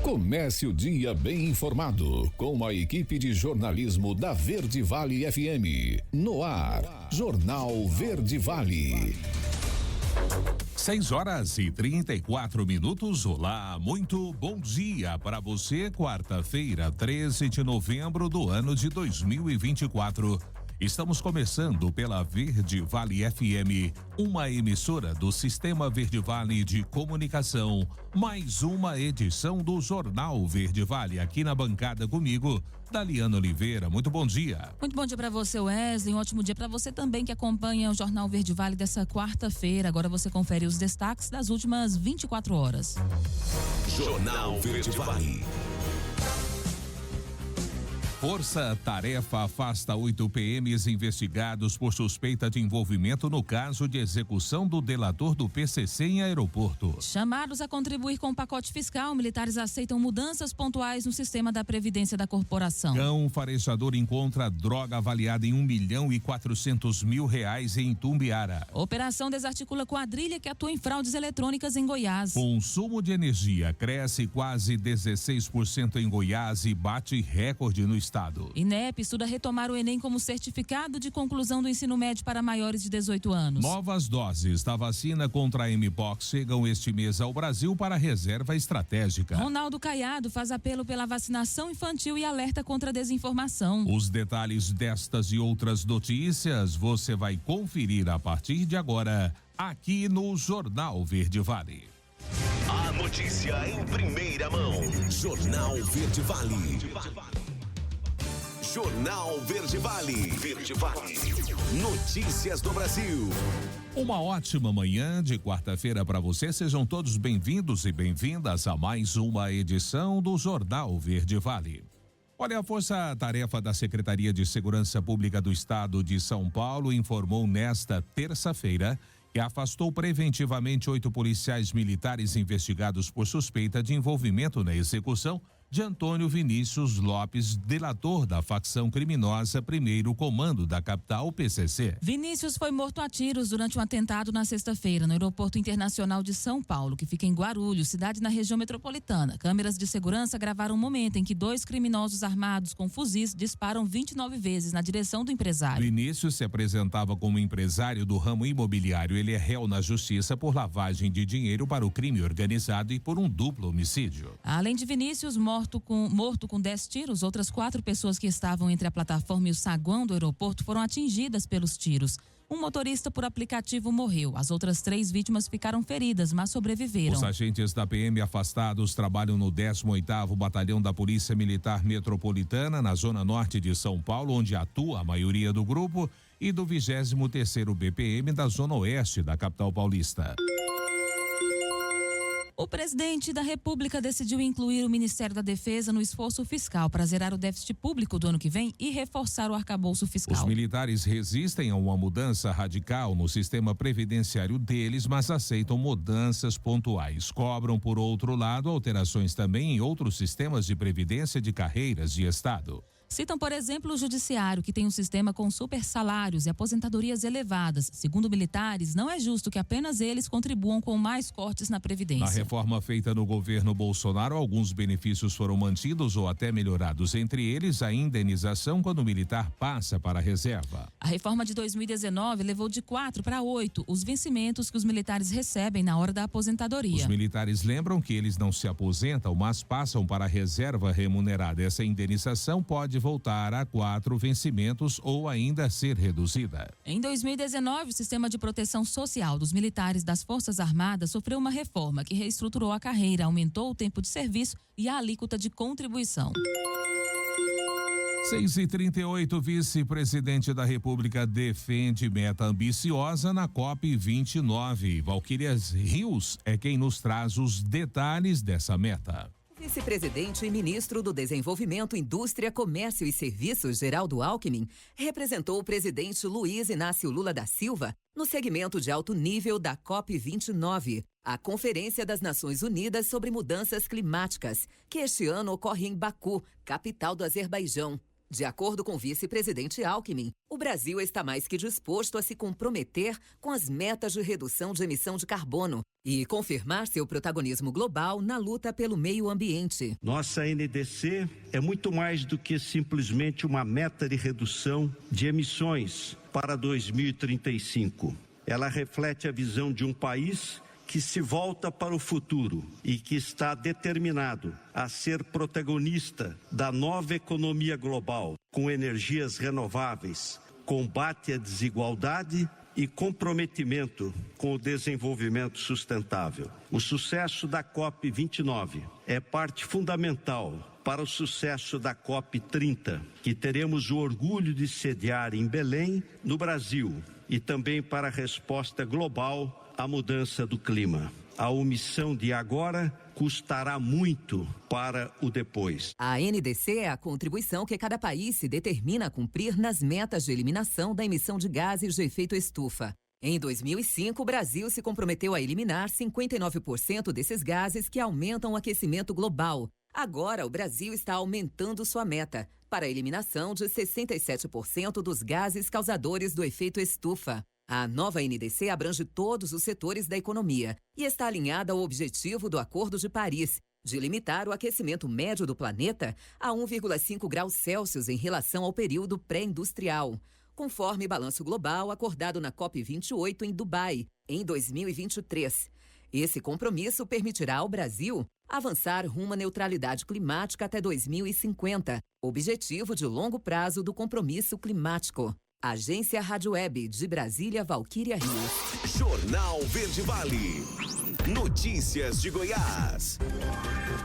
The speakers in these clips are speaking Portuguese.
Comece o dia bem informado com a equipe de jornalismo da Verde Vale FM. No ar, Jornal Verde Vale. 6h34. Olá, muito bom dia para você. Quarta-feira, 13 de novembro do ano de 2024. Estamos começando pela Verde Vale FM, uma emissora do Sistema Verde Vale de Comunicação. Mais uma edição do Jornal Verde Vale, aqui na bancada comigo, Daliana Oliveira. Muito bom dia. Muito bom dia para você, Wesley. Um ótimo dia para você também que acompanha o Jornal Verde Vale dessa quarta-feira. Agora você confere os destaques das últimas 24 horas. Jornal Verde Vale. Força Tarefa afasta 8 PMs investigados por suspeita de envolvimento no caso de execução do delator do PCC em aeroporto. Chamados a contribuir com o pacote fiscal, militares aceitam mudanças pontuais no sistema da Previdência da corporação. Cão farejador encontra droga avaliada em R$1.400.000 em Itumbiara. Operação desarticula quadrilha que atua em fraudes eletrônicas em Goiás. Consumo de energia cresce quase 16% em Goiás e bate recorde no estado. INEP estuda retomar o Enem como certificado de conclusão do ensino médio para maiores de 18 anos. Novas doses da vacina contra a Mpox chegam este mês ao Brasil para a reserva estratégica. Ronaldo Caiado faz apelo pela vacinação infantil e alerta contra a desinformação. Os detalhes destas e outras notícias você vai conferir a partir de agora, aqui no Jornal Verde Vale. A notícia em primeira mão. Jornal Verde Vale. Jornal Verde Vale. Verde Vale. Notícias do Brasil. Uma ótima manhã de quarta-feira para você. Sejam todos bem-vindos e bem-vindas a mais uma edição do Jornal Verde Vale. Olha, a Força-Tarefa da Secretaria de Segurança Pública do Estado de São Paulo informou nesta terça-feira que afastou preventivamente 8 policiais militares investigados por suspeita de envolvimento na execução de Antônio Vinícius Lopes, delator da facção criminosa Primeiro Comando da capital PCC. Vinícius foi morto a tiros durante um atentado na sexta-feira no Aeroporto Internacional de São Paulo, que fica em Guarulhos, cidade na região metropolitana. Câmeras de segurança gravaram o momento em que 2 criminosos armados com fuzis disparam 29 vezes na direção do empresário. Vinícius se apresentava como empresário do ramo imobiliário. Ele é réu na justiça por lavagem de dinheiro para o crime organizado e por um duplo homicídio. Além de Vinícius, morto com 10 tiros, outras 4 pessoas que estavam entre a plataforma e o saguão do aeroporto foram atingidas pelos tiros. Um motorista por aplicativo morreu. As outras 3 vítimas ficaram feridas, mas sobreviveram. Os agentes da PM afastados trabalham no 18º Batalhão da Polícia Militar Metropolitana, na zona norte de São Paulo, onde atua a maioria do grupo, e do 23º BPM da zona oeste da capital paulista. O presidente da República decidiu incluir o Ministério da Defesa no esforço fiscal para zerar o déficit público do ano que vem e reforçar o arcabouço fiscal. Os militares resistem a uma mudança radical no sistema previdenciário deles, mas aceitam mudanças pontuais. Cobram, por outro lado, alterações também em outros sistemas de previdência de carreiras de Estado. Citam, por exemplo, o judiciário, que tem um sistema com super salários e aposentadorias elevadas. Segundo militares, não é justo que apenas eles contribuam com mais cortes na Previdência. Na reforma feita no governo Bolsonaro, alguns benefícios foram mantidos ou até melhorados. Entre eles, a indenização quando o militar passa para a reserva. A reforma de 2019 levou de 4 para 8 os vencimentos que os militares recebem na hora da aposentadoria. Os militares lembram que eles não se aposentam, mas passam para a reserva remunerada. Essa indenização pode voltar a 4 vencimentos ou ainda ser reduzida. Em 2019, o sistema de proteção social dos militares das Forças Armadas sofreu uma reforma que reestruturou a carreira, aumentou o tempo de serviço e a alíquota de contribuição. 6h38, vice-presidente da República defende meta ambiciosa na COP29. Valquíria Rios é quem nos traz os detalhes dessa meta. Vice-presidente e ministro do Desenvolvimento, Indústria, Comércio e Serviços, Geraldo Alckmin, representou o presidente Luiz Inácio Lula da Silva no segmento de alto nível da COP29, a Conferência das Nações Unidas sobre Mudanças Climáticas, que este ano ocorre em Baku, capital do Azerbaijão. De acordo com o vice-presidente Alckmin, o Brasil está mais que disposto a se comprometer com as metas de redução de emissão de carbono e confirmar seu protagonismo global na luta pelo meio ambiente. Nossa NDC é muito mais do que simplesmente uma meta de redução de emissões para 2035. Ela reflete a visão de um país que se volta para o futuro e que está determinado a ser protagonista da nova economia global, com energias renováveis, combate à desigualdade e comprometimento com o desenvolvimento sustentável. O sucesso da COP29 é parte fundamental para o sucesso da COP30, que teremos o orgulho de sediar em Belém, no Brasil, e também para a resposta global à mudança do clima. A omissão de agora custará muito para o depois. A NDC é a contribuição que cada país se determina a cumprir nas metas de eliminação da emissão de gases de efeito estufa. Em 2005, o Brasil se comprometeu a eliminar 59% desses gases que aumentam o aquecimento global. Agora, o Brasil está aumentando sua meta para a eliminação de 67% dos gases causadores do efeito estufa. A nova NDC abrange todos os setores da economia e está alinhada ao objetivo do Acordo de Paris, de limitar o aquecimento médio do planeta a 1,5 graus Celsius em relação ao período pré-industrial, conforme balanço global acordado na COP28 em Dubai, em 2023. Esse compromisso permitirá ao Brasil avançar rumo à neutralidade climática até 2050, objetivo de longo prazo do compromisso climático. Agência Rádio Web de Brasília, Valquíria Rios. Jornal Verde Vale. Notícias de Goiás.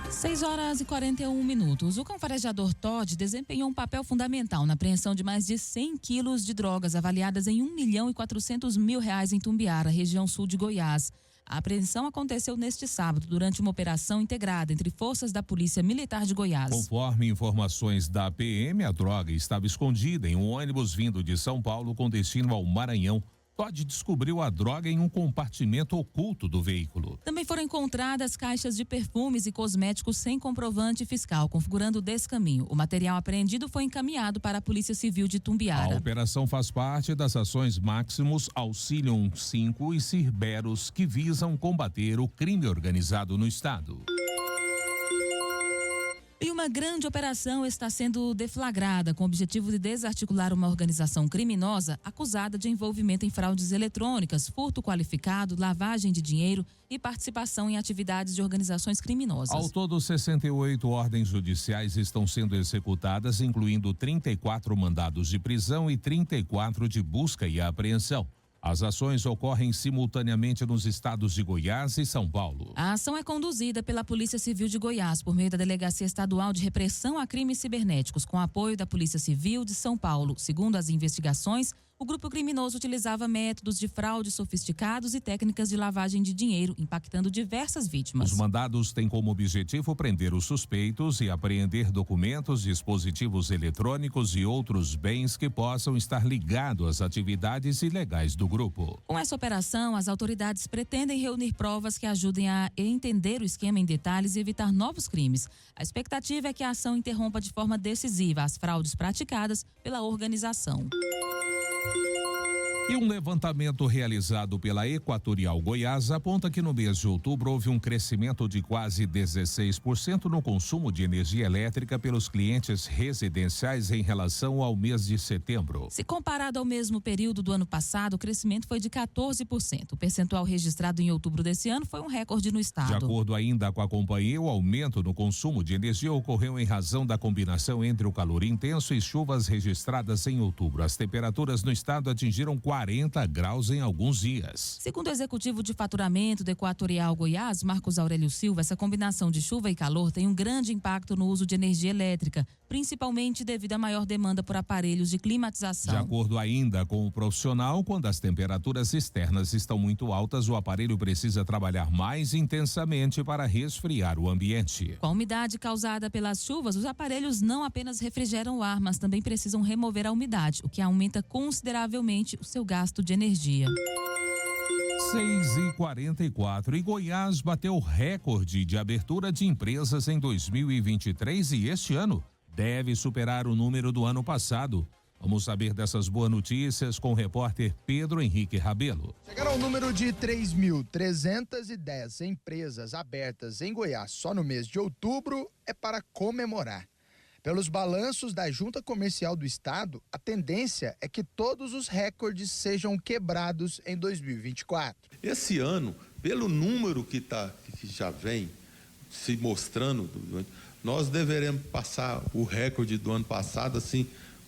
6h41. O cão farejador Todd desempenhou um papel fundamental na apreensão de mais de 100 quilos de drogas avaliadas em R$1.400.000 em Tumbiara, região sul de Goiás. A apreensão aconteceu neste sábado, durante uma operação integrada entre forças da Polícia Militar de Goiás. Conforme informações da PM, a droga estava escondida em um ônibus vindo de São Paulo com destino ao Maranhão. Todd descobriu a droga em um compartimento oculto do veículo. Também foram encontradas caixas de perfumes e cosméticos sem comprovante fiscal, configurando o descaminho. O material apreendido foi encaminhado para a Polícia Civil de Tumbiara. A operação faz parte das ações Maximus, Auxilium 5 e Cerberus, que visam combater o crime organizado no estado. E uma grande operação está sendo deflagrada com o objetivo de desarticular uma organização criminosa acusada de envolvimento em fraudes eletrônicas, furto qualificado, lavagem de dinheiro e participação em atividades de organizações criminosas. Ao todo, 68 ordens judiciais estão sendo executadas, incluindo 34 mandados de prisão e 34 de busca e apreensão. As ações ocorrem simultaneamente nos estados de Goiás e São Paulo. A ação é conduzida pela Polícia Civil de Goiás por meio da Delegacia Estadual de Repressão a Crimes Cibernéticos, com apoio da Polícia Civil de São Paulo. Segundo as investigações, o grupo criminoso utilizava métodos de fraude sofisticados e técnicas de lavagem de dinheiro, impactando diversas vítimas. Os mandados têm como objetivo prender os suspeitos e apreender documentos, dispositivos eletrônicos e outros bens que possam estar ligados às atividades ilegais do grupo. Com essa operação, as autoridades pretendem reunir provas que ajudem a entender o esquema em detalhes e evitar novos crimes. A expectativa é que a ação interrompa de forma decisiva as fraudes praticadas pela organização. E um levantamento realizado pela Equatorial Goiás aponta que no mês de outubro houve um crescimento de quase 16% no consumo de energia elétrica pelos clientes residenciais em relação ao mês de setembro. Se comparado ao mesmo período do ano passado, o crescimento foi de 14%. O percentual registrado em outubro desse ano foi um recorde no estado. De acordo ainda com a companhia, o aumento no consumo de energia ocorreu em razão da combinação entre o calor intenso e chuvas registradas em outubro. As temperaturas no estado atingiram 40 graus em alguns dias. Segundo o executivo de faturamento do Equatorial Goiás, Marcos Aurélio Silva, essa combinação de chuva e calor tem um grande impacto no uso de energia elétrica, principalmente devido à maior demanda por aparelhos de climatização. De acordo ainda com o profissional, quando as temperaturas externas estão muito altas, o aparelho precisa trabalhar mais intensamente para resfriar o ambiente. Com a umidade causada pelas chuvas, os aparelhos não apenas refrigeram o ar, mas também precisam remover a umidade, o que aumenta consideravelmente o seu gasto de energia. 6h44 e Goiás bateu recorde de abertura de empresas em 2023 e este ano deve superar o número do ano passado. Vamos saber dessas boas notícias com o repórter Pedro Henrique Rabelo. Chegar ao número de 3.310 empresas abertas em Goiás só no mês de outubro é para comemorar. Pelos balanços da Junta Comercial do Estado, a tendência é que todos os recordes sejam quebrados em 2024. Esse ano, pelo número que já vem se mostrando, nós deveremos passar o recorde do ano passado assim,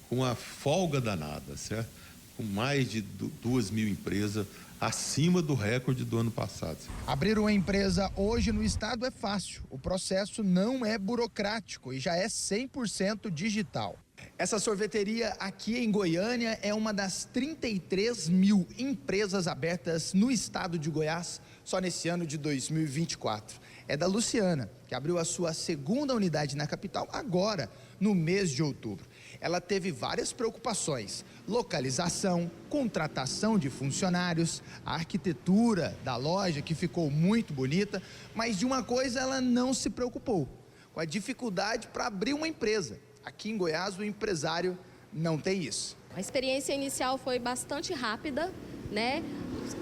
com a folga danada, certo? Com mais de 2.000 empresas acima do recorde do ano passado. Abrir uma empresa hoje no estado é fácil. O processo não é burocrático e já é 100% digital. Essa sorveteria aqui em Goiânia é uma das 33.000 empresas abertas no estado de Goiás só nesse ano de 2024. É da Luciana, que abriu a sua segunda unidade na capital agora, no mês de outubro. Ela teve várias preocupações: localização, contratação de funcionários, a arquitetura da loja, que ficou muito bonita, mas de uma coisa ela não se preocupou: com a dificuldade para abrir uma empresa. Aqui em Goiás, o empresário não tem isso. A experiência inicial foi bastante rápida, né?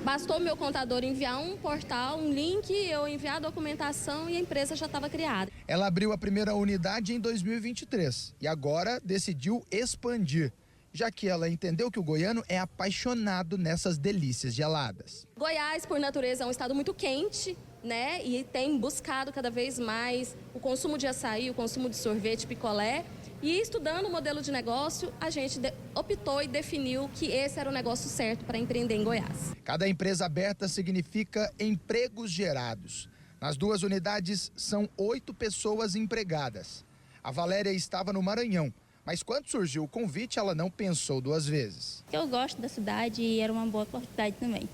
Bastou meu contador enviar um portal, um link, eu enviar a documentação e a empresa já estava criada. Ela abriu a primeira unidade em 2023 e agora decidiu expandir, já que ela entendeu que o goiano é apaixonado nessas delícias geladas. Goiás, por natureza, é um estado muito quente, né? E tem buscado cada vez mais o consumo de açaí, o consumo de sorvete, picolé. E estudando o modelo de negócio, a gente optou e definiu que esse era o negócio certo para empreender em Goiás. Cada empresa aberta significa empregos gerados. Nas duas unidades, são 8 pessoas empregadas. A Valéria estava no Maranhão, mas quando surgiu o convite, ela não pensou 2 vezes. Eu gosto da cidade e era uma boa oportunidade também.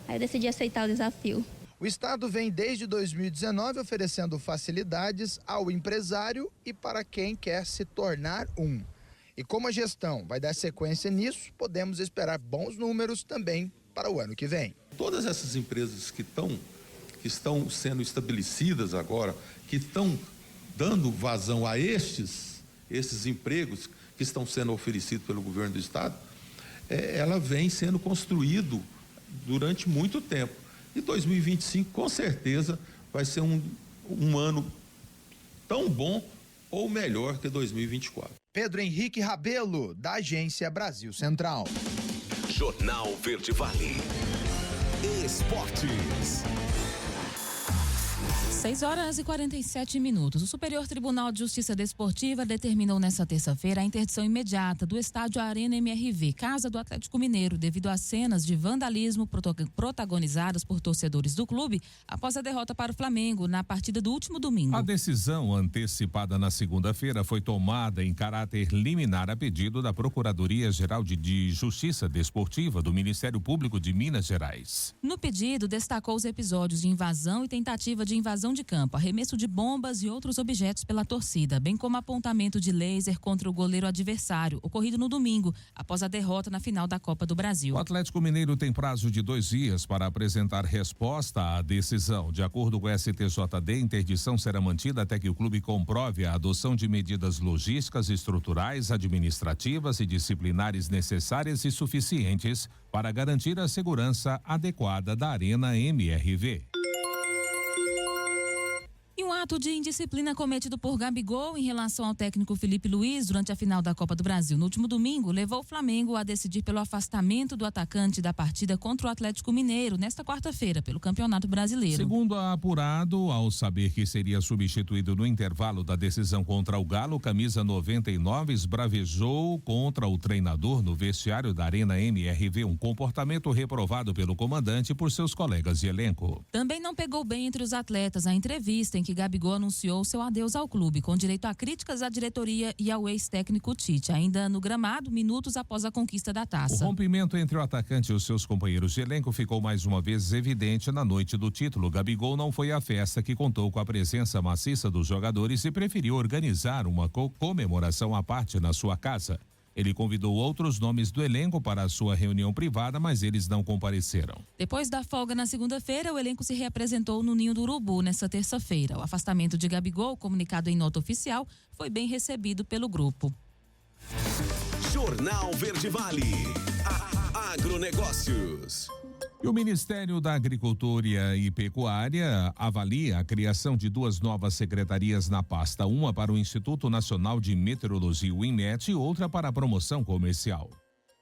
Aí eu decidi aceitar o desafio. O estado vem desde 2019 oferecendo facilidades ao empresário e para quem quer se tornar um. E como a gestão vai dar sequência nisso, podemos esperar bons números também para o ano que vem. Todas essas empresas que estão sendo estabelecidas agora, que estão dando vazão a esses empregos que estão sendo oferecidos pelo governo do estado, ela vem sendo construído durante muito tempo. E 2025, com certeza, vai ser um ano tão bom ou melhor que 2024. Pedro Henrique Rabelo, da Agência Brasil Central. Jornal Verde Vale. Esportes. 6h47. O Superior Tribunal de Justiça Desportiva determinou nesta terça-feira a interdição imediata do estádio Arena MRV, casa do Atlético Mineiro, devido a cenas de vandalismo protagonizadas por torcedores do clube após a derrota para o Flamengo na partida do último domingo. A decisão antecipada na segunda-feira foi tomada em caráter liminar a pedido da Procuradoria-Geral de Justiça Desportiva do Ministério Público de Minas Gerais. No pedido, destacou os episódios de invasão e tentativa de invasão de campo, arremesso de bombas e outros objetos pela torcida, bem como apontamento de laser contra o goleiro adversário, ocorrido no domingo, após a derrota na final da Copa do Brasil. O Atlético Mineiro tem prazo de 2 dias para apresentar resposta à decisão. De acordo com o STJD, a interdição será mantida até que o clube comprove a adoção de medidas logísticas, estruturais, administrativas e disciplinares necessárias e suficientes para garantir a segurança adequada da Arena MRV. E um ato de indisciplina cometido por Gabigol em relação ao técnico Felipe Luiz durante a final da Copa do Brasil no último domingo levou o Flamengo a decidir pelo afastamento do atacante da partida contra o Atlético Mineiro nesta quarta-feira pelo Campeonato Brasileiro. Segundo a apurado, ao saber que seria substituído no intervalo da decisão contra o Galo, camisa 99 esbravejou contra o treinador no vestiário da Arena MRV, um comportamento reprovado pelo comandante por seus colegas de elenco. Também não pegou bem entre os atletas a entrevista em que Gabigol anunciou seu adeus ao clube, com direito a críticas à diretoria e ao ex-técnico Tite, ainda no gramado, minutos após a conquista da taça. O rompimento entre o atacante e os seus companheiros de elenco ficou mais uma vez evidente na noite do título. Gabigol não foi à festa, que contou com a presença maciça dos jogadores, e preferiu organizar uma comemoração à parte na sua casa. Ele convidou outros nomes do elenco para a sua reunião privada, mas eles não compareceram. Depois da folga na segunda-feira, o elenco se reapresentou no Ninho do Urubu nesta terça-feira. O afastamento de Gabigol, comunicado em nota oficial, foi bem recebido pelo grupo. Jornal Verde Vale. Agronegócios. E o Ministério da Agricultura e Pecuária avalia a criação de 2 novas secretarias na pasta, uma para o Instituto Nacional de Meteorologia, o INMET, e outra para a promoção comercial.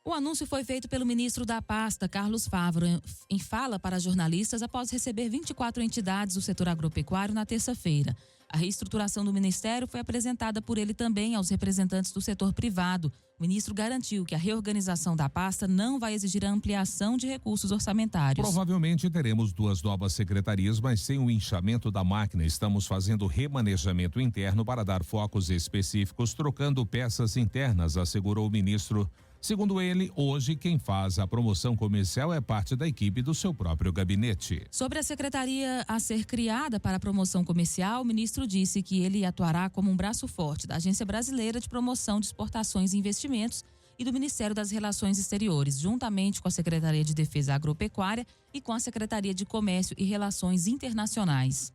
O anúncio foi feito pelo ministro da pasta, Carlos Favaro, em fala para jornalistas após receber 24 entidades do setor agropecuário na terça-feira. A reestruturação do ministério foi apresentada por ele também aos representantes do setor privado. O ministro garantiu que a reorganização da pasta não vai exigir a ampliação de recursos orçamentários. Provavelmente teremos 2 novas secretarias, mas sem o inchamento da máquina. Estamos fazendo remanejamento interno para dar focos específicos, trocando peças internas, assegurou o ministro. Segundo ele, hoje quem faz a promoção comercial é parte da equipe do seu próprio gabinete. Sobre a secretaria a ser criada para a promoção comercial, o ministro disse que ele atuará como um braço forte da Agência Brasileira de Promoção de Exportações e Investimentos e do Ministério das Relações Exteriores, juntamente com a Secretaria de Defesa Agropecuária e com a Secretaria de Comércio e Relações Internacionais.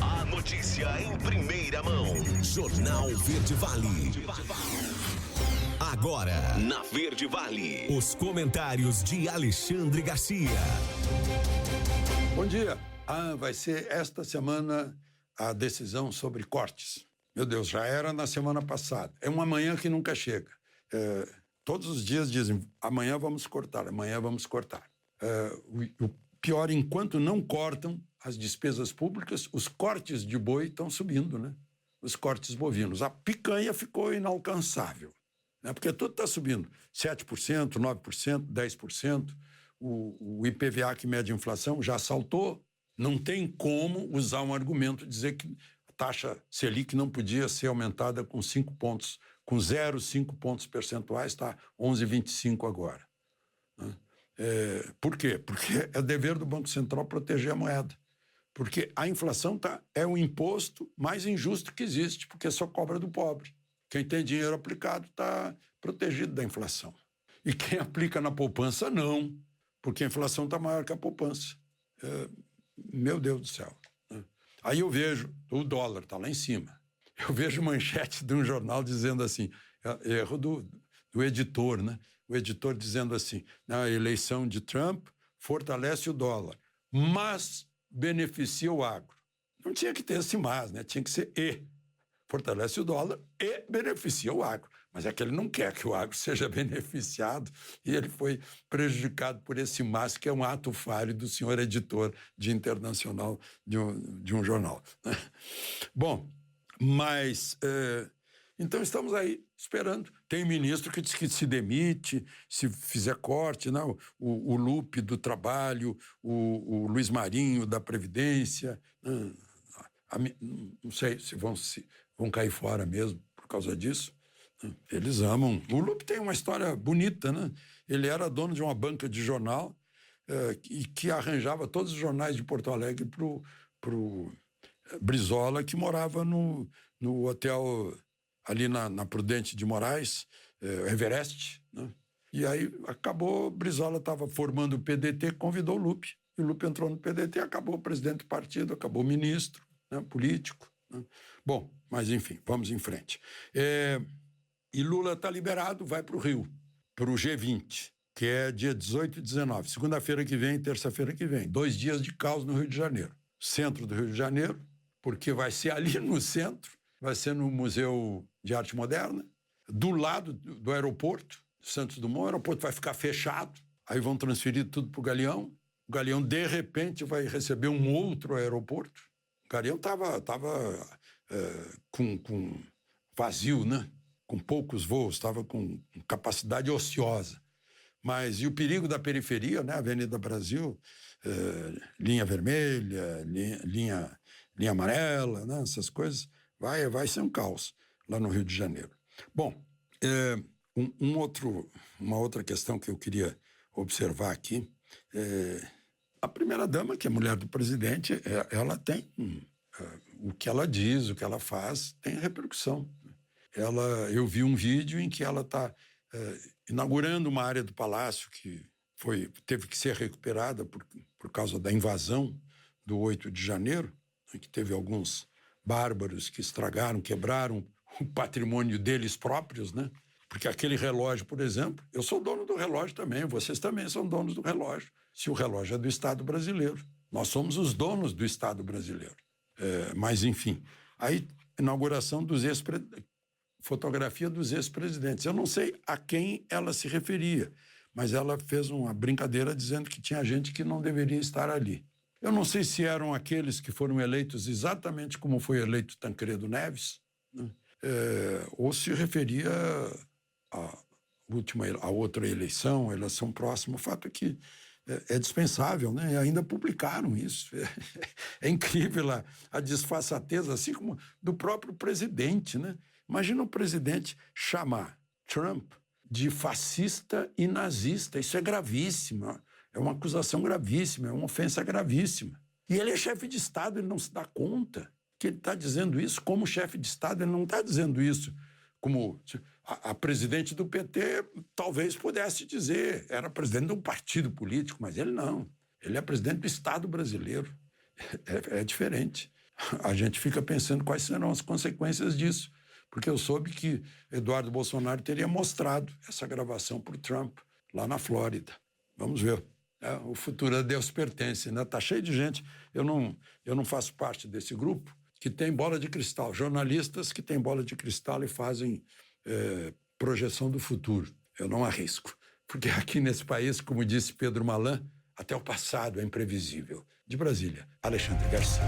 A notícia em primeira mão. Jornal Verde Vale. Agora, na Verde Vale, os comentários de Alexandre Garcia. Bom dia. Vai ser esta semana a decisão sobre cortes. Meu Deus, já era na semana passada. É uma manhã que nunca chega. Todos os dias dizem, amanhã vamos cortar, amanhã vamos cortar. O pior, enquanto não cortam as despesas públicas, os cortes de boi estão subindo, né? Os cortes bovinos. A picanha ficou inalcançável. Porque tudo está subindo, 7%, 9%, 10%, o IPVA que mede a inflação já saltou, não tem como usar um argumento, dizer que a taxa Selic não podia ser aumentada com 5 pontos, com 0,5 pontos percentuais, está 11,25 agora. Por quê? Porque é dever do Banco Central proteger a moeda, porque a inflação é o imposto mais injusto que existe, porque só cobra do pobre. Quem tem dinheiro aplicado está protegido da inflação. E quem aplica na poupança, não, porque a inflação está maior que a poupança. Meu Deus do céu. Aí eu vejo, o dólar está lá em cima. Eu vejo manchete de um jornal dizendo assim, erro do editor, né? O editor dizendo assim, a eleição de Trump fortalece o dólar, mas beneficia o agro. Não tinha que ter esse mas, né? Tinha que ser e. Fortalece o dólar e beneficia o agro. Mas é que ele não quer que o agro seja beneficiado e ele foi prejudicado por esse mas, que é um ato falho do senhor editor de internacional de um jornal. Bom, mas então estamos aí esperando. Tem ministro que diz que se demite, se fizer corte, não? O Lupe do Trabalho, o Luiz Marinho da Previdência, não sei se vão cair fora mesmo por causa disso. Eles amam. O Lupe tem uma história bonita, né? Ele era dono de uma banca de jornal e que arranjava todos os jornais de Porto Alegre pro Brizola, que morava no hotel ali na Prudente de Moraes, Everest, né? E aí acabou, Brizola estava formando o PDT, convidou o Lupe. E o Lupe entrou no PDT, acabou presidente do partido, acabou ministro, né, político. Né? Bom, mas enfim, vamos em frente. E Lula está liberado, vai para o Rio, para o G20, que é dia 18 e 19, segunda-feira que vem e terça-feira que vem. 2 dias de caos no Rio de Janeiro. Centro do Rio de Janeiro, porque vai ser ali no centro, vai ser no Museu de Arte Moderna, do lado do aeroporto, Santos Dumont. O aeroporto vai ficar fechado, aí vão transferir tudo para o Galeão. O Galeão, de repente, vai receber um outro aeroporto. O Galeão estava com vazio, né? Com poucos voos, estava com capacidade ociosa. Mas e o perigo da periferia, né? Avenida Brasil, linha vermelha, linha amarela, né? Essas coisas, vai ser um caos lá no Rio de Janeiro. Bom, uma outra questão que eu queria observar aqui, a primeira-dama, que é mulher do presidente, ela tem o que ela diz, o que ela faz, tem repercussão. Eu vi um vídeo em que ela está inaugurando uma área do Palácio que teve que ser recuperada por causa da invasão do 8 de janeiro, que teve alguns bárbaros que estragaram, quebraram o patrimônio deles próprios, né? Porque aquele relógio, por exemplo, eu sou dono do relógio também, vocês também são donos do relógio. Se o relógio é do Estado brasileiro, nós somos os donos do Estado brasileiro. Mas, enfim, aí inauguração fotografia dos ex-presidentes. Eu não sei a quem ela se referia, mas ela fez uma brincadeira dizendo que tinha gente que não deveria estar ali. Eu não sei se eram aqueles que foram eleitos exatamente como foi eleito Tancredo Neves, né? Ou se referia a outra eleição, a eleição próxima. O fato é que é dispensável, né? E ainda publicaram isso. É incrível a disfarçatez, assim como do próprio presidente, né? Imagina o presidente chamar Trump de fascista e nazista. Isso é gravíssimo. É uma acusação gravíssima, é uma ofensa gravíssima. E ele é chefe de Estado, ele não se dá conta que ele está dizendo isso como chefe de Estado, ele não está dizendo isso como a presidente do PT talvez pudesse dizer, era presidente de um partido político, mas ele não. Ele é presidente do Estado brasileiro. É diferente. A gente fica pensando quais serão as consequências disso, porque eu soube que Eduardo Bolsonaro teria mostrado essa gravação para o Trump, lá na Flórida. Vamos ver. O futuro a Deus pertence, né? Tá cheio de gente. Eu não faço parte desse grupo que tem bola de cristal, jornalistas que têm bola de cristal e fazem projeção do futuro. Eu não arrisco, porque aqui nesse país, como disse Pedro Malan, até o passado é imprevisível. De Brasília, Alexandre Garcia.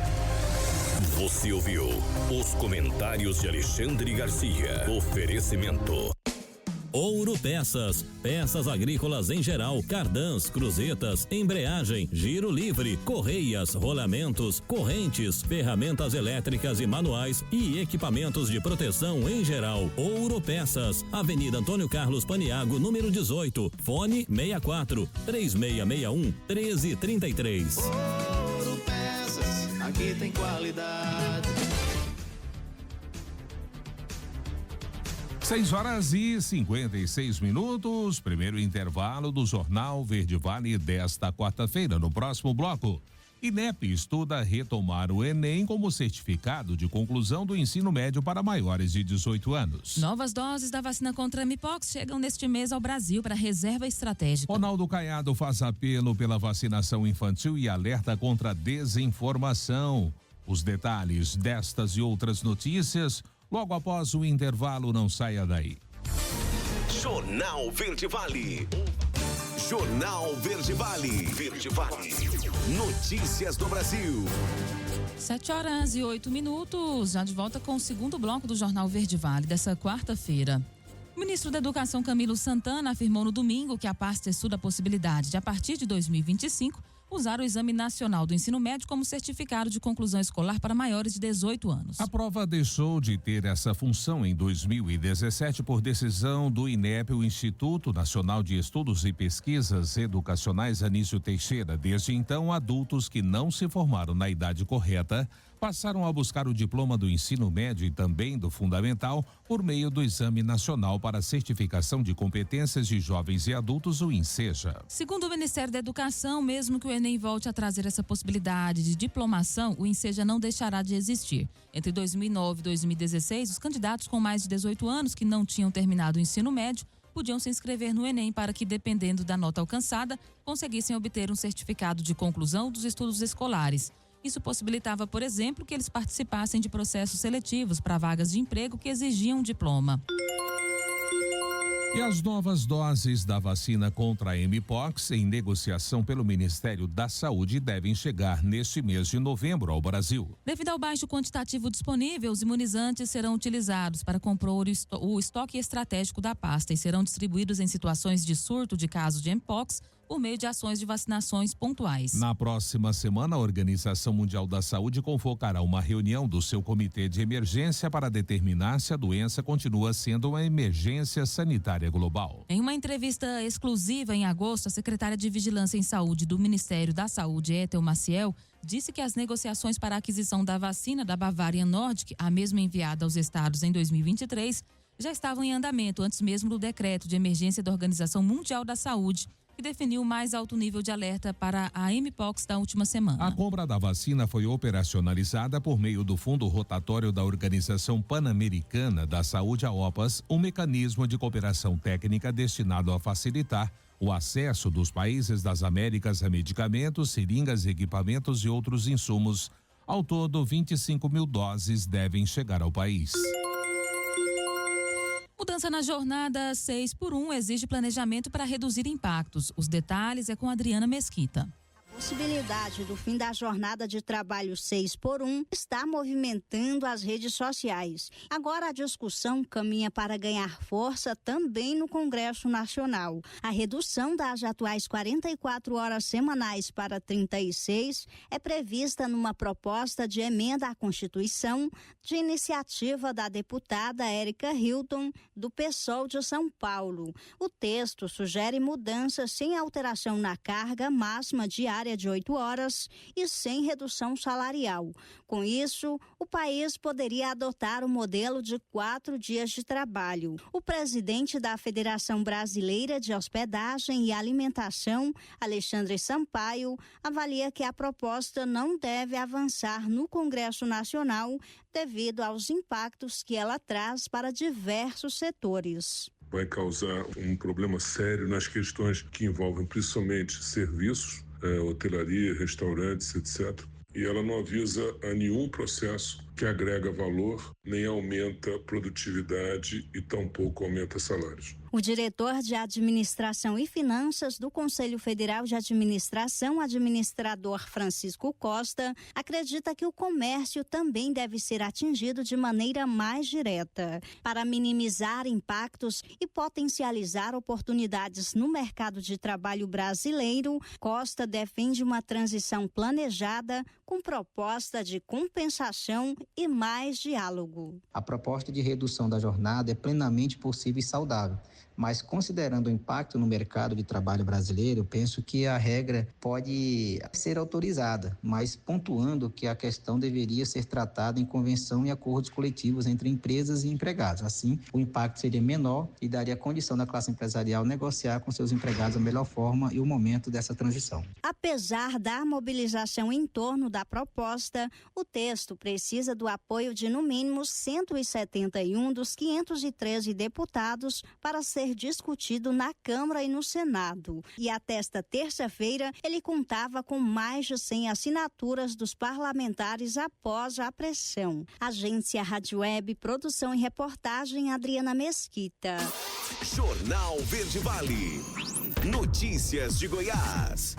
Você ouviu os comentários de Alexandre Garcia. Oferecimento Ouro Peças, peças agrícolas em geral, cardãs, cruzetas, embreagem, giro livre, correias, rolamentos, correntes, ferramentas elétricas e manuais e equipamentos de proteção em geral. Ouro Peças, Avenida Antônio Carlos Paniago, número 18, fone 64 3661 1333. Ouro Peças, aqui tem qualidade. 6h56, primeiro intervalo do Jornal Verde Vale desta quarta-feira. No próximo bloco, INEP estuda retomar o Enem como certificado de conclusão do ensino médio para maiores de 18 anos. Novas doses da vacina contra a Mpox chegam neste mês ao Brasil para reserva estratégica. Ronaldo Caiado faz apelo pela vacinação infantil e alerta contra a desinformação. Os detalhes destas e outras notícias logo após o intervalo, não saia daí. Jornal Verde Vale. Jornal Verde Vale. Verde Vale. Notícias do Brasil. 7h08, já de volta com o segundo bloco do Jornal Verde Vale dessa quarta-feira. O ministro da Educação, Camilo Santana, afirmou no domingo que a pasta estuda a possibilidade de, a partir de 2025, usar o Exame Nacional do Ensino Médio como certificado de conclusão escolar para maiores de 18 anos. A prova deixou de ter essa função em 2017 por decisão do INEP, o Instituto Nacional de Estudos e Pesquisas Educacionais Anísio Teixeira. Desde então, adultos que não se formaram na idade correta passaram a buscar o diploma do ensino médio e também do fundamental por meio do Exame Nacional para Certificação de Competências de Jovens e Adultos, o INSEJA. Segundo o Ministério da Educação, mesmo que o Enem volte a trazer essa possibilidade de diplomação, o INSEJA não deixará de existir. Entre 2009 e 2016, os candidatos com mais de 18 anos que não tinham terminado o ensino médio podiam se inscrever no Enem para que, dependendo da nota alcançada, conseguissem obter um certificado de conclusão dos estudos escolares. Isso possibilitava, por exemplo, que eles participassem de processos seletivos para vagas de emprego que exigiam um diploma. E as novas doses da vacina contra a Mpox, em negociação pelo Ministério da Saúde, devem chegar neste mês de novembro ao Brasil. Devido ao baixo quantitativo disponível, os imunizantes serão utilizados para compor o estoque estratégico da pasta e serão distribuídos em situações de surto de casos de Mpox por meio de ações de vacinações pontuais. Na próxima semana, a Organização Mundial da Saúde convocará uma reunião do seu comitê de emergência para determinar se a doença continua sendo uma emergência sanitária global. Em uma entrevista exclusiva em agosto, a secretária de Vigilância em Saúde do Ministério da Saúde, Ethel Maciel, disse que as negociações para a aquisição da vacina da Bavarian Nordic, a mesma enviada aos estados em 2023, já estavam em andamento antes mesmo do decreto de emergência da Organização Mundial da Saúde, que definiu o mais alto nível de alerta para a Mpox da última semana. A compra da vacina foi operacionalizada por meio do Fundo Rotatório da Organização Pan-Americana da Saúde, a OPAS, um mecanismo de cooperação técnica destinado a facilitar o acesso dos países das Américas a medicamentos, seringas, equipamentos e outros insumos. Ao todo, 25 mil doses devem chegar ao país. Mudança na jornada 6x1 exige planejamento para reduzir impactos. Os detalhes é com Adriana Mesquita. A possibilidade do fim da jornada de trabalho 6x1 está movimentando as redes sociais. Agora a discussão caminha para ganhar força também no Congresso Nacional. A redução das atuais 44 horas semanais para 36 é prevista numa proposta de emenda à Constituição de iniciativa da deputada Érica Hilton, do PSOL de São Paulo. O texto sugere mudanças sem alteração na carga máxima diária de 8 horas e sem redução salarial. Com isso, o país poderia adotar o modelo de 4 dias de trabalho. O presidente da Federação Brasileira de Hospedagem e Alimentação, Alexandre Sampaio, avalia que a proposta não deve avançar no Congresso Nacional devido aos impactos que ela traz para diversos setores. Vai causar um problema sério nas questões que envolvem principalmente serviços, hotelaria, restaurantes, etc. E ela não avisa a nenhum processo que agrega valor, nem aumenta produtividade e tampouco aumenta salários. O diretor de Administração e Finanças do Conselho Federal de Administração, administrador Francisco Costa, acredita que o comércio também deve ser atingido de maneira mais direta. Para minimizar impactos e potencializar oportunidades no mercado de trabalho brasileiro, Costa defende uma transição planejada com proposta de compensação e mais diálogo. A proposta de redução da jornada é plenamente possível e saudável. Mas considerando o impacto no mercado de trabalho brasileiro, eu penso que a regra pode ser autorizada, mas pontuando que a questão deveria ser tratada em convenção e acordos coletivos entre empresas e empregados. Assim, o impacto seria menor e daria condição da classe empresarial negociar com seus empregados a melhor forma e o momento dessa transição. Apesar da mobilização em torno da proposta, o texto precisa do apoio de no mínimo 171 dos 513 deputados para ser discutido na Câmara e no Senado. E até esta terça-feira, ele contava com mais de 100 assinaturas dos parlamentares após a pressão. Agência Rádio Web, produção e reportagem, Adriana Mesquita. Jornal Verde Vale. Notícias de Goiás.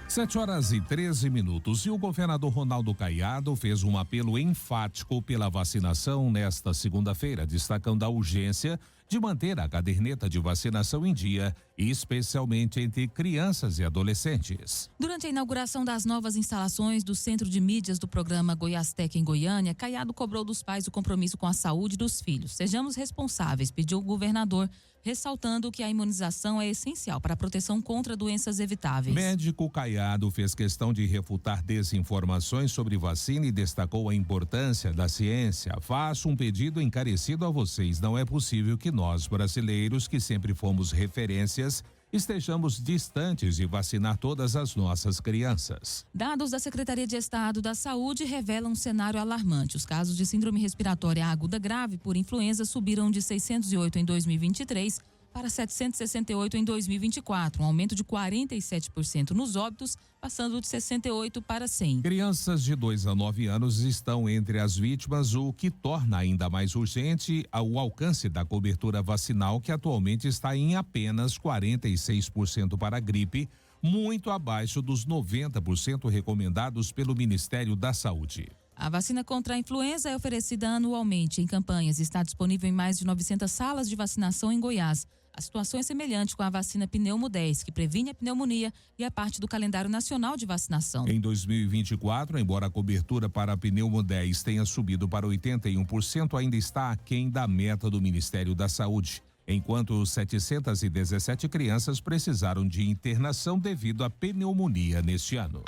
7h13. E o governador Ronaldo Caiado fez um apelo enfático pela vacinação nesta segunda-feira, destacando a urgência de manter a caderneta de vacinação em dia, especialmente entre crianças e adolescentes. Durante a inauguração das novas instalações do Centro de Mídias do programa Goiás-Tec em Goiânia, Caiado cobrou dos pais o compromisso com a saúde dos filhos. Sejamos responsáveis, pediu o governador, ressaltando que a imunização é essencial para a proteção contra doenças evitáveis. Médico Caiado fez questão de refutar desinformações sobre vacina e destacou a importância da ciência. Faço um pedido encarecido a vocês. Não é possível que nós, brasileiros, que sempre fomos referências, estejamos distantes de vacinar todas as nossas crianças. Dados da Secretaria de Estado da Saúde revelam um cenário alarmante. Os casos de síndrome respiratória aguda grave por influenza subiram de 608 em 2023 para 768 em 2024, um aumento de 47% nos óbitos, passando de 68 para 100. Crianças de 2 a 9 anos estão entre as vítimas, o que torna ainda mais urgente o alcance da cobertura vacinal, que atualmente está em apenas 46% para a gripe, muito abaixo dos 90% recomendados pelo Ministério da Saúde. A vacina contra a influenza é oferecida anualmente em campanhas e está disponível em mais de 900 salas de vacinação em Goiás. A situação é semelhante com a vacina Pneumo 10, que previne a pneumonia e é parte do calendário nacional de vacinação. Em 2024, embora a cobertura para a Pneumo 10 tenha subido para 81%, ainda está aquém da meta do Ministério da Saúde, enquanto 717 crianças precisaram de internação devido à pneumonia neste ano.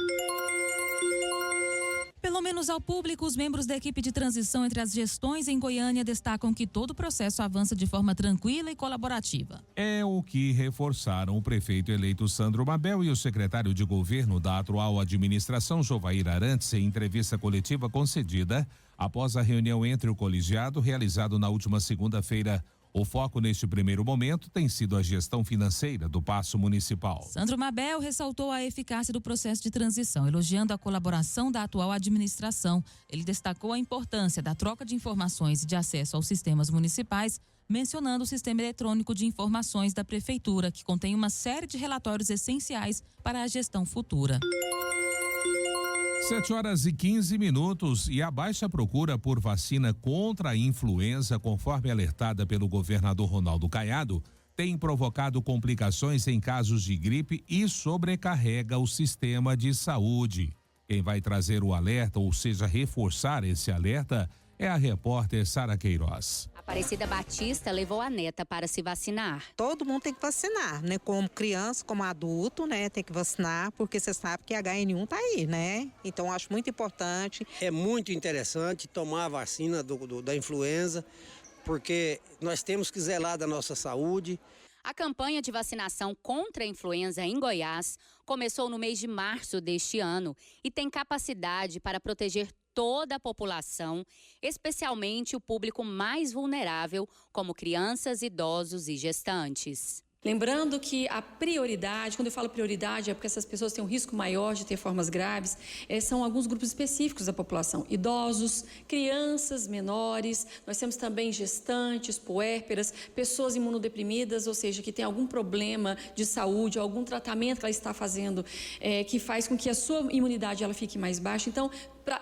Pelo menos planos ao público, os membros da equipe de transição entre as gestões em Goiânia destacam que todo o processo avança de forma tranquila e colaborativa. É o que reforçaram o prefeito eleito Sandro Mabel e o secretário de governo da atual administração, Jovair Arantes, em entrevista coletiva concedida após a reunião entre o colegiado realizado na última segunda-feira. O foco neste primeiro momento tem sido a gestão financeira do Paço Municipal. Sandro Mabel ressaltou a eficácia do processo de transição, elogiando a colaboração da atual administração. Ele destacou a importância da troca de informações e de acesso aos sistemas municipais, mencionando o sistema eletrônico de informações da Prefeitura, que contém uma série de relatórios essenciais para a gestão futura. 7h15 e a baixa procura por vacina contra a influenza, conforme alertada pelo governador Ronaldo Caiado, tem provocado complicações em casos de gripe e sobrecarrega o sistema de saúde. Quem vai trazer o alerta, ou seja, reforçar esse alerta, é a repórter Sara Queiroz. Aparecida Batista levou a neta para se vacinar. Todo mundo tem que vacinar, né? Como criança, como adulto, né? Tem que vacinar, porque você sabe que a HN1 tá aí, né? Então, eu acho muito importante. É muito interessante tomar a vacina da influenza, porque nós temos que zelar da nossa saúde. A campanha de vacinação contra a influenza em Goiás começou no mês de março deste ano e tem capacidade para proteger toda a população, especialmente o público mais vulnerável, como crianças, idosos e gestantes. Lembrando que a prioridade, quando eu falo prioridade, é porque essas pessoas têm um risco maior de ter formas graves, são alguns grupos específicos da população, idosos, crianças menores, nós temos também gestantes, puérperas, pessoas imunodeprimidas, ou seja, que tem algum problema de saúde, algum tratamento que ela está fazendo, que faz com que a sua imunidade ela fique mais baixa. Então,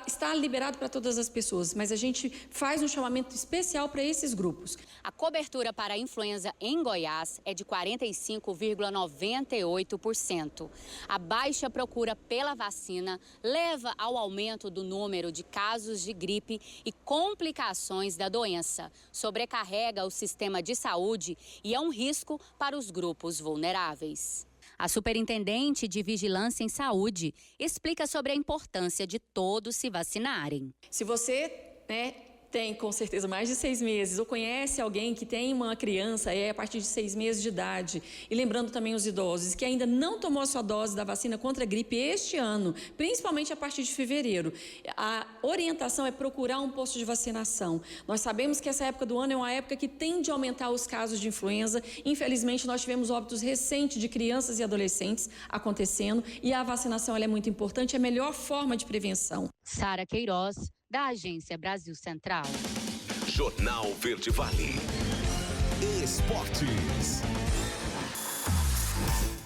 está liberado para todas as pessoas, mas a gente faz um chamamento especial para esses grupos. A cobertura para a influenza em Goiás é de 45,98%. A baixa procura pela vacina leva ao aumento do número de casos de gripe e complicações da doença, sobrecarrega o sistema de saúde e é um risco para os grupos vulneráveis. A superintendente de Vigilância em Saúde explica sobre a importância de todos se vacinarem. Se você, tem com certeza mais de 6 meses ou conhece alguém que tem uma criança a partir de 6 meses de idade, e lembrando também os idosos que ainda não tomou a sua dose da vacina contra a gripe este ano, principalmente a partir de fevereiro, a orientação é procurar um posto de vacinação. Nós sabemos que essa época do ano é uma época que tende a aumentar os casos de influenza. Infelizmente, nós tivemos óbitos recentes de crianças e adolescentes acontecendo, e a vacinação ela é muito importante, é a melhor forma de prevenção. Sara Queiroz, da Agência Brasil Central. Jornal Verde Vale. Esportes.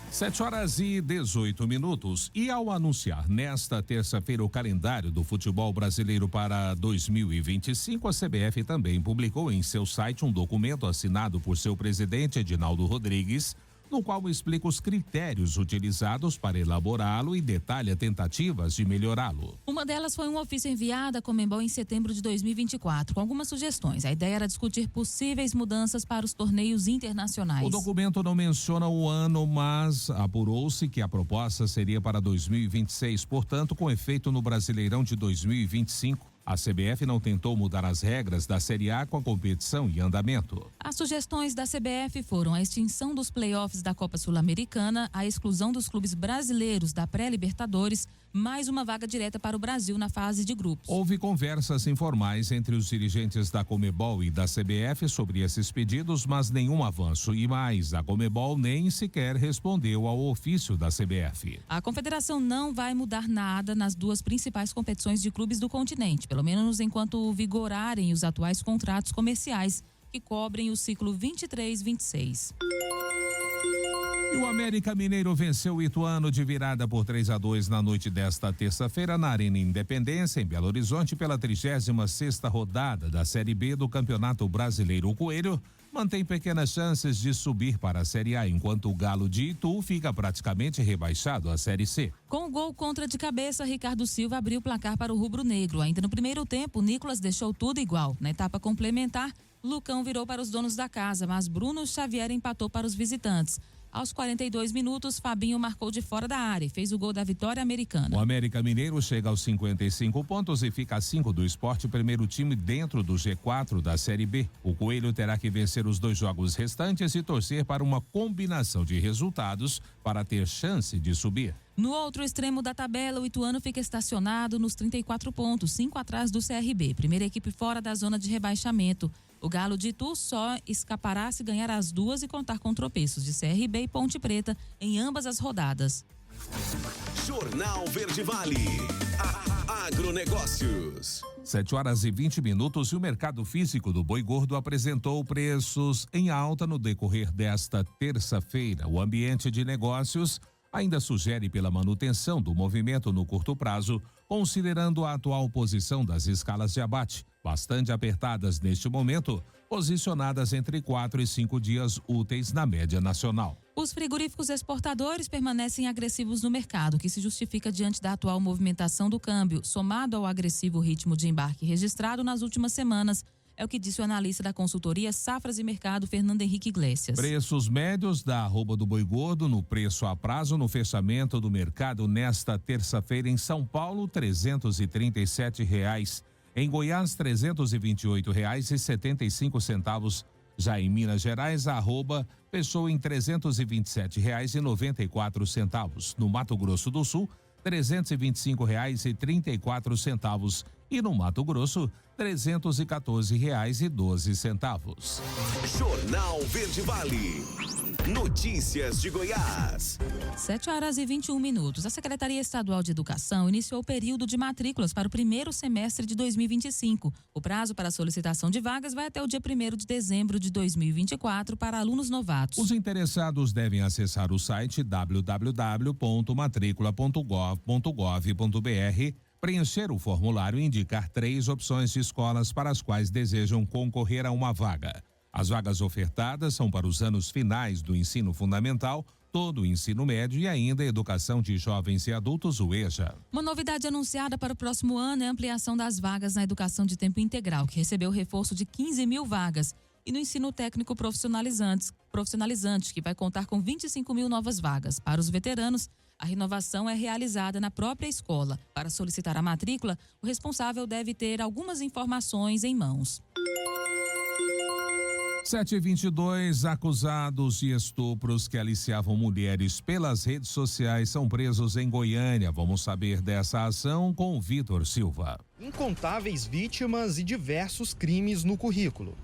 7h18. E ao anunciar nesta terça-feira o calendário do futebol brasileiro para 2025, a CBF também publicou em seu site um documento assinado por seu presidente Edinaldo Rodrigues, no qual explica os critérios utilizados para elaborá-lo e detalha tentativas de melhorá-lo. Uma delas foi um ofício enviado à Conmebol em setembro de 2024, com algumas sugestões. A ideia era discutir possíveis mudanças para os torneios internacionais. O documento não menciona o ano, mas apurou-se que a proposta seria para 2026, portanto, com efeito no Brasileirão de 2025. A CBF não tentou mudar as regras da Série A com a competição em andamento. As sugestões da CBF foram a extinção dos playoffs da Copa Sul-Americana, a exclusão dos clubes brasileiros da pré-Libertadores, mais uma vaga direta para o Brasil na fase de grupos. Houve conversas informais entre os dirigentes da Conmebol e da CBF sobre esses pedidos, mas nenhum avanço. E mais, a Conmebol nem sequer respondeu ao ofício da CBF. A confederação não vai mudar nada nas duas principais competições de clubes do continente, pelo menos enquanto vigorarem os atuais contratos comerciais que cobrem o ciclo 23-26. E o América Mineiro venceu o Ituano de virada por 3-2 na noite desta terça-feira na Arena Independência, em Belo Horizonte, pela 36ª rodada da Série B do Campeonato Brasileiro. O Coelho mantém pequenas chances de subir para a Série A, enquanto o Galo de Itu fica praticamente rebaixado à Série C. Com o gol contra de cabeça, Ricardo Silva abriu o placar para o rubro-negro. Ainda no primeiro tempo, Nicolas deixou tudo igual. Na etapa complementar, Lucão virou para os donos da casa, mas Bruno Xavier empatou para os visitantes. Aos 42 minutos, Fabinho marcou de fora da área e fez o gol da vitória americana. O América Mineiro chega aos 55 pontos e fica a 5 do Sport, primeiro time dentro do G4 da Série B. O Coelho terá que vencer os 2 jogos restantes e torcer para uma combinação de resultados para ter chance de subir. No outro extremo da tabela, o Ituano fica estacionado nos 34 pontos, 5 atrás do CRB, primeira equipe fora da zona de rebaixamento. O Galo de Itu só escapará se ganhar as 2 e contar com tropeços de CRB e Ponte Preta em ambas as rodadas. Jornal Verde Vale. Agronegócios. 7h20 e o mercado físico do boi gordo apresentou preços em alta no decorrer desta terça-feira. O ambiente de negócios ainda sugere pela manutenção do movimento no curto prazo, considerando a atual posição das escalas de abate, bastante apertadas neste momento, posicionadas entre 4 e 5 dias úteis na média nacional. Os frigoríficos exportadores permanecem agressivos no mercado, que se justifica diante da atual movimentação do câmbio, somado ao agressivo ritmo de embarque registrado nas últimas semanas. É o que disse o analista da consultoria Safras e Mercado, Fernando Henrique Iglesias. Preços médios da arroba do boi gordo no preço a prazo no fechamento do mercado nesta terça-feira em São Paulo, R$337. Em Goiás, R$328,75. Já em Minas Gerais, a arroba fechou em R$327,94. No Mato Grosso do Sul, R$325,34. E no Mato Grosso, R$314,12. Jornal Verde Vale. Notícias de Goiás. 7h21. A Secretaria Estadual de Educação iniciou o período de matrículas para o primeiro semestre de 2025. O prazo para a solicitação de vagas vai até o dia 1º de dezembro de 2024 para alunos novatos. Os interessados devem acessar o site www.matricula.gov.br, preencher o formulário e indicar 3 opções de escolas para as quais desejam concorrer a uma vaga. As vagas ofertadas são para os anos finais do ensino fundamental, todo o ensino médio e ainda a educação de jovens e adultos, o EJA. Uma novidade anunciada para o próximo ano é a ampliação das vagas na educação de tempo integral, que recebeu reforço de 15 mil vagas, e no ensino técnico profissionalizante, que vai contar com 25 mil novas vagas. Para os veteranos, a renovação é realizada na própria escola. Para solicitar a matrícula, o responsável deve ter algumas informações em mãos. 7h22, acusados de estupros que aliciavam mulheres pelas redes sociais são presos em Goiânia. Vamos saber dessa ação com o Vitor Silva. Incontáveis vítimas e diversos crimes no currículo.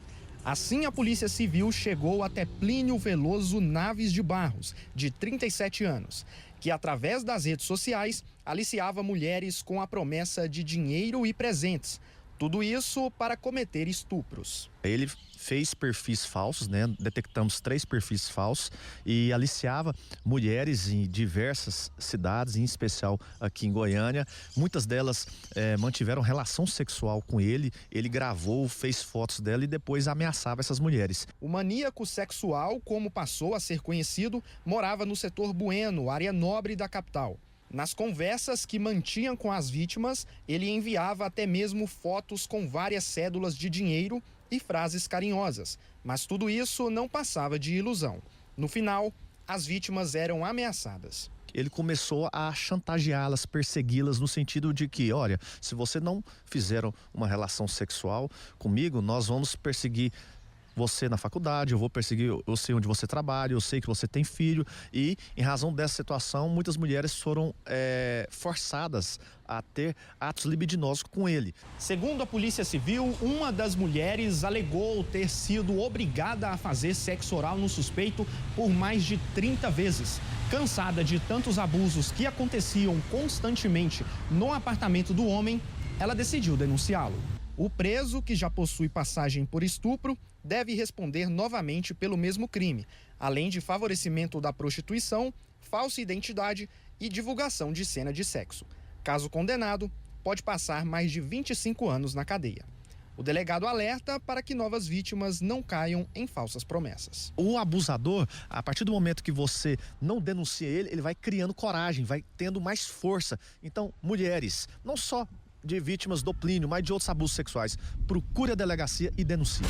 Assim, a Polícia Civil chegou até Plínio Veloso Naves de Barros, de 37 anos, que através das redes sociais aliciava mulheres com a promessa de dinheiro e presentes. Tudo isso para cometer estupros. Ele fez perfis falsos, né? Detectamos 3 perfis falsos e aliciava mulheres em diversas cidades, em especial aqui em Goiânia. Muitas delas mantiveram relação sexual com ele. Ele gravou, fez fotos dela e depois ameaçava essas mulheres. O maníaco sexual, como passou a ser conhecido, morava no setor Bueno, área nobre da capital. Nas conversas que mantinham com as vítimas, ele enviava até mesmo fotos com várias cédulas de dinheiro e frases carinhosas, mas tudo isso não passava de ilusão. No final, as vítimas eram ameaçadas. Ele começou a chantageá-las, persegui-las no sentido de que, olha, se você não fizer uma relação sexual comigo, nós vamos perseguir você na faculdade, eu vou perseguir, eu sei onde você trabalha, eu sei que você tem filho, e em razão dessa situação, muitas mulheres foram forçadas a ter atos libidinosos com ele. Segundo a Polícia Civil, uma das mulheres alegou ter sido obrigada a fazer sexo oral no suspeito por mais de 30 vezes. Cansada de tantos abusos que aconteciam constantemente no apartamento do homem, ela decidiu denunciá-lo. O preso, que já possui passagem por estupro, deve responder novamente pelo mesmo crime, além de favorecimento da prostituição, falsa identidade e divulgação de cena de sexo. Caso condenado, pode passar mais de 25 anos na cadeia. O delegado alerta para que novas vítimas não caiam em falsas promessas. O abusador, a partir do momento que você não denuncia ele, ele vai criando coragem, vai tendo mais força. Então, mulheres, não só de vítimas do Plínio, mas de outros abusos sexuais, procure a delegacia e denuncie.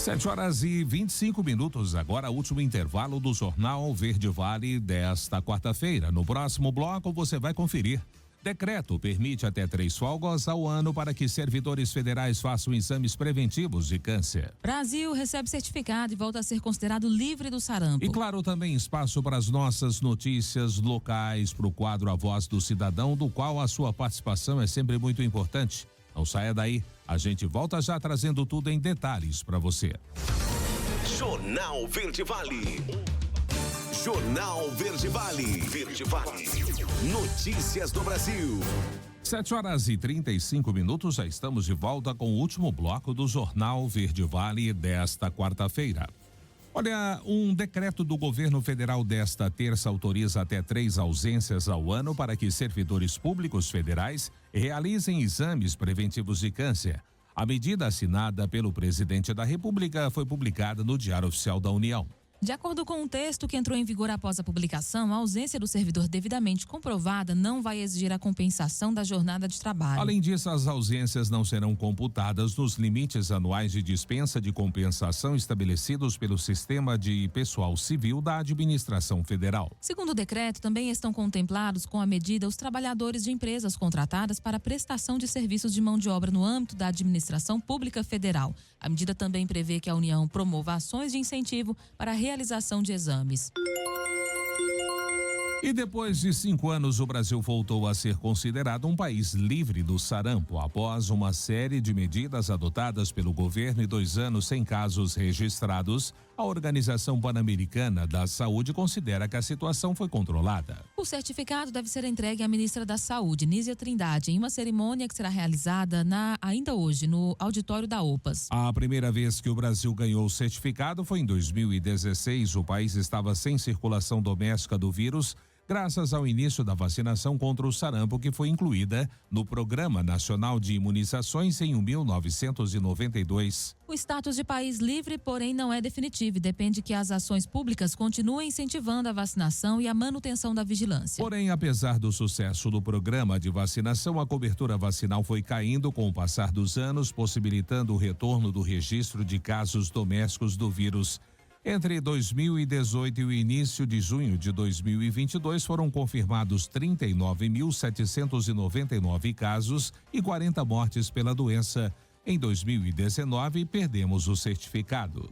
7h25, agora último intervalo do Jornal Verde Vale desta quarta-feira. No próximo bloco você vai conferir. Decreto permite até 3 folgas ao ano para que servidores federais façam exames preventivos de câncer. Brasil recebe certificado e volta a ser considerado livre do sarampo. E claro, também espaço para as nossas notícias locais, para o quadro A Voz do Cidadão, do qual a sua participação é sempre muito importante. Não saia daí, a gente volta já trazendo tudo em detalhes para você. Jornal Verde Vale. Jornal Verde Vale. Verde Vale. Notícias do Brasil. 7h35, já estamos de volta com o último bloco do Jornal Verde Vale desta quarta-feira. Olha, um decreto do governo federal desta terça autoriza até 3 ausências ao ano para que servidores públicos federais realizem exames preventivos de câncer. A medida assinada pelo presidente da República foi publicada no Diário Oficial da União. De acordo com um texto que entrou em vigor após a publicação, a ausência do servidor devidamente comprovada não vai exigir a compensação da jornada de trabalho. Além disso, as ausências não serão computadas nos limites anuais de dispensa de compensação estabelecidos pelo Sistema de Pessoal Civil da Administração Federal. Segundo o decreto, também estão contemplados com a medida os trabalhadores de empresas contratadas para prestação de serviços de mão de obra no âmbito da Administração Pública Federal. A medida também prevê que a União promova ações de incentivo para a realização de exames. E depois de 5 anos, o Brasil voltou a ser considerado um país livre do sarampo, após uma série de medidas adotadas pelo governo e 2 anos sem casos registrados. A Organização Pan-Americana da Saúde considera que a situação foi controlada. O certificado deve ser entregue à ministra da Saúde, Nízia Trindade, em uma cerimônia que será realizada ainda hoje, no auditório da OPAS. A primeira vez que o Brasil ganhou o certificado foi em 2016. O país estava sem circulação doméstica do vírus, graças ao início da vacinação contra o sarampo, que foi incluída no Programa Nacional de Imunizações em 1992. O status de país livre, porém, não é definitivo e depende que as ações públicas continuem incentivando a vacinação e a manutenção da vigilância. Porém, apesar do sucesso do programa de vacinação, a cobertura vacinal foi caindo com o passar dos anos, possibilitando o retorno do registro de casos domésticos do vírus. Entre 2018 e o início de junho de 2022, foram confirmados 39.799 casos e 40 mortes pela doença. Em 2019, perdemos o certificado.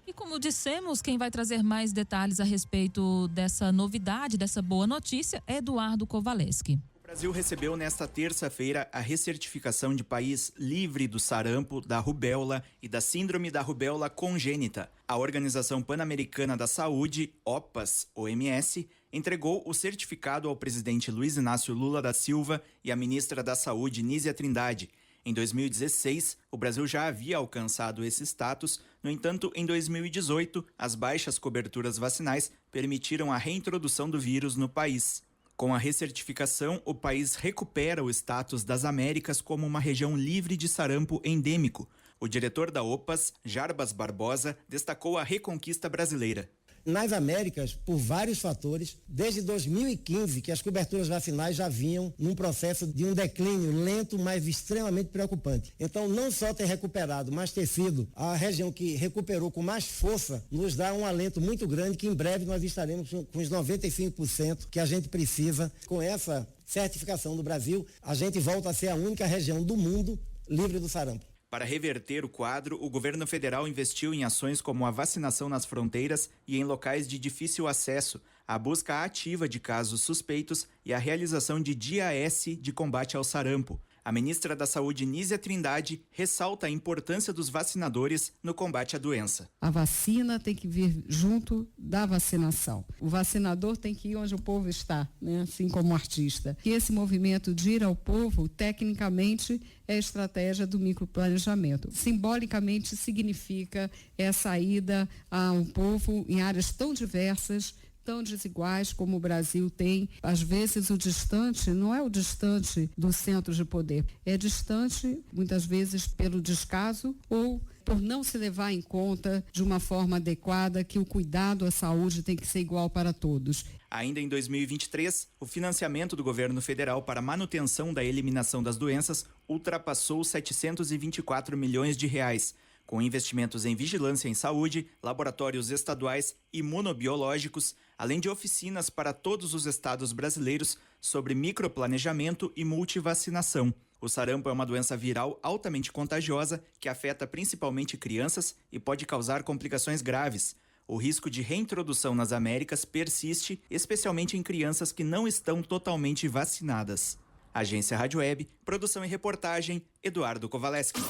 E como dissemos, quem vai trazer mais detalhes a respeito dessa novidade, dessa boa notícia, é Eduardo Kovaleski. O Brasil recebeu nesta terça-feira a recertificação de país livre do sarampo, da rubéola e da síndrome da rubéola congênita. A Organização Pan-Americana da Saúde, OPAS, OMS, entregou o certificado ao presidente Luiz Inácio Lula da Silva e à ministra da Saúde, Nízia Trindade. Em 2016, o Brasil já havia alcançado esse status. No entanto, em 2018, as baixas coberturas vacinais permitiram a reintrodução do vírus no país. Com a recertificação, o país recupera o status das Américas como uma região livre de sarampo endêmico. O diretor da OPAS, Jarbas Barbosa, destacou a reconquista brasileira. Nas Américas, por vários fatores, desde 2015 que as coberturas vacinais já vinham num processo de um declínio lento, mas extremamente preocupante. Então, não só ter recuperado, mas ter sido a região que recuperou com mais força, nos dá um alento muito grande que em breve nós estaremos com os 95% que a gente precisa. Com essa certificação do Brasil, a gente volta a ser a única região do mundo livre do sarampo. Para reverter o quadro, o governo federal investiu em ações como a vacinação nas fronteiras e em locais de difícil acesso, a busca ativa de casos suspeitos e a realização de DAS de combate ao sarampo. A ministra da Saúde, Nízia Trindade, ressalta a importância dos vacinadores no combate à doença. A vacina tem que vir junto da vacinação. O vacinador tem que ir onde o povo está, né? Assim como o artista. E esse movimento de ir ao povo, tecnicamente, é a estratégia do microplanejamento. Simbolicamente, significa essa ida ao povo em áreas tão diversas, tão desiguais como o Brasil tem. Às vezes o distante não é o distante do centro de poder, é distante muitas vezes pelo descaso ou por não se levar em conta de uma forma adequada que o cuidado à saúde tem que ser igual para todos. Ainda em 2023, o financiamento do governo federal para a manutenção da eliminação das doenças ultrapassou 724 milhões de reais, com investimentos em vigilância em saúde, laboratórios estaduais imunobiológicos, além de oficinas para todos os estados brasileiros sobre microplanejamento e multivacinação. O sarampo é uma doença viral altamente contagiosa que afeta principalmente crianças e pode causar complicações graves. O risco de reintrodução nas Américas persiste, especialmente em crianças que não estão totalmente vacinadas. Agência Rádio Web, produção e reportagem, Eduardo Kovaleski.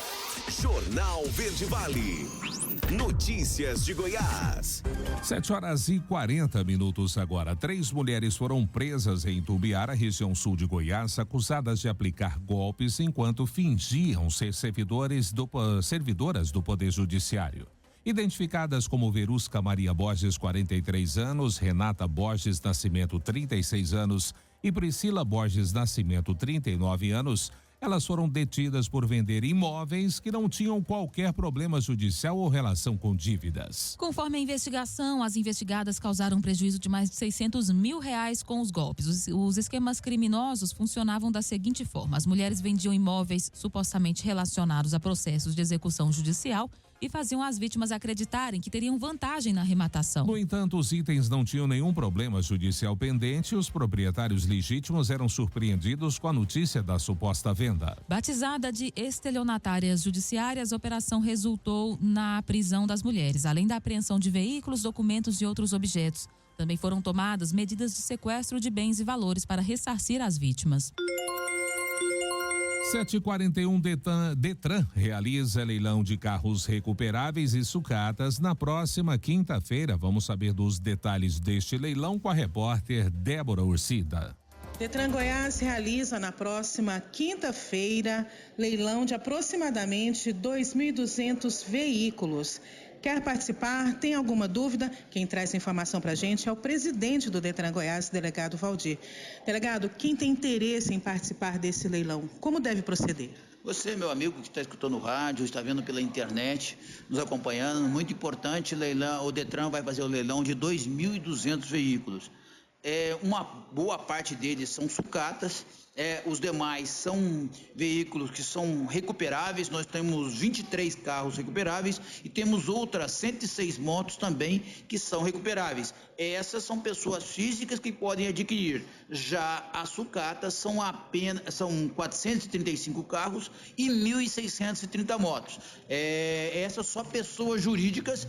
Jornal Verde Vale. Notícias de Goiás. 7h40 agora. 3 mulheres foram presas em Itumbiara, região sul de Goiás, acusadas de aplicar golpes enquanto fingiam ser servidoras do Poder Judiciário. Identificadas como Verusca Maria Borges, 43 anos, Renata Borges Nascimento, 36 anos e Priscila Borges Nascimento, 39 anos, elas foram detidas por vender imóveis que não tinham qualquer problema judicial ou relação com dívidas. Conforme a investigação, as investigadas causaram prejuízo de mais de R$600 mil com os golpes. Os esquemas criminosos funcionavam da seguinte forma: as mulheres vendiam imóveis supostamente relacionados a processos de execução judicial e faziam as vítimas acreditarem que teriam vantagem na arrematação. No entanto, os itens não tinham nenhum problema judicial pendente e os proprietários legítimos eram surpreendidos com a notícia da suposta venda. Batizada de estelionatárias judiciárias, a operação resultou na prisão das mulheres, além da apreensão de veículos, documentos e outros objetos. Também foram tomadas medidas de sequestro de bens e valores para ressarcir as vítimas. 7h41, Detran realiza leilão de carros recuperáveis e sucatas na próxima quinta-feira. Vamos saber dos detalhes deste leilão com a repórter Débora Ursida. Detran Goiás realiza na próxima quinta-feira leilão de aproximadamente 2.200 veículos. Quer participar? Tem alguma dúvida? Quem traz informação para a gente é o presidente do Detran Goiás, delegado Valdir. Delegado, quem tem interesse em participar desse leilão, como deve proceder? Você, meu amigo que está escutando o rádio, está vendo pela internet, nos acompanhando, muito importante, leilão, o Detran vai fazer o leilão de 2.200 veículos. Uma boa parte deles são sucatas, os demais são veículos que são recuperáveis. Nós temos 23 carros recuperáveis e temos outras 106 motos também que são recuperáveis. Essas são pessoas físicas que podem adquirir. Já as sucatas são 435 carros e 1.630 motos. Essas só pessoas jurídicas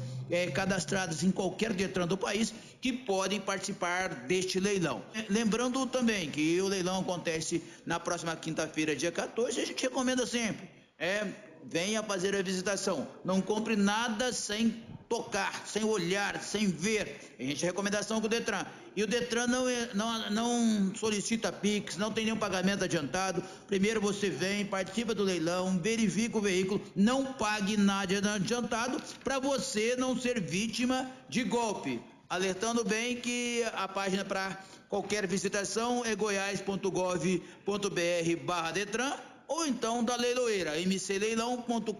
cadastradas em qualquer Detran do país que podem participar deste leilão. Lembrando também que o leilão acontece na próxima quinta-feira, dia 14, a gente recomenda sempre, venha fazer a visitação, não compre nada sem tocar, sem olhar, sem ver. A gente recomendação com o Detran. E o Detran não solicita Pix, não tem nenhum pagamento adiantado. Primeiro você vem, participa do leilão, verifica o veículo, não pague nada adiantado para você não ser vítima de golpe. Alertando bem que a página para qualquer visitação é goiás.gov.br/Detran ou então da leiloeira, mcleilão.com.br.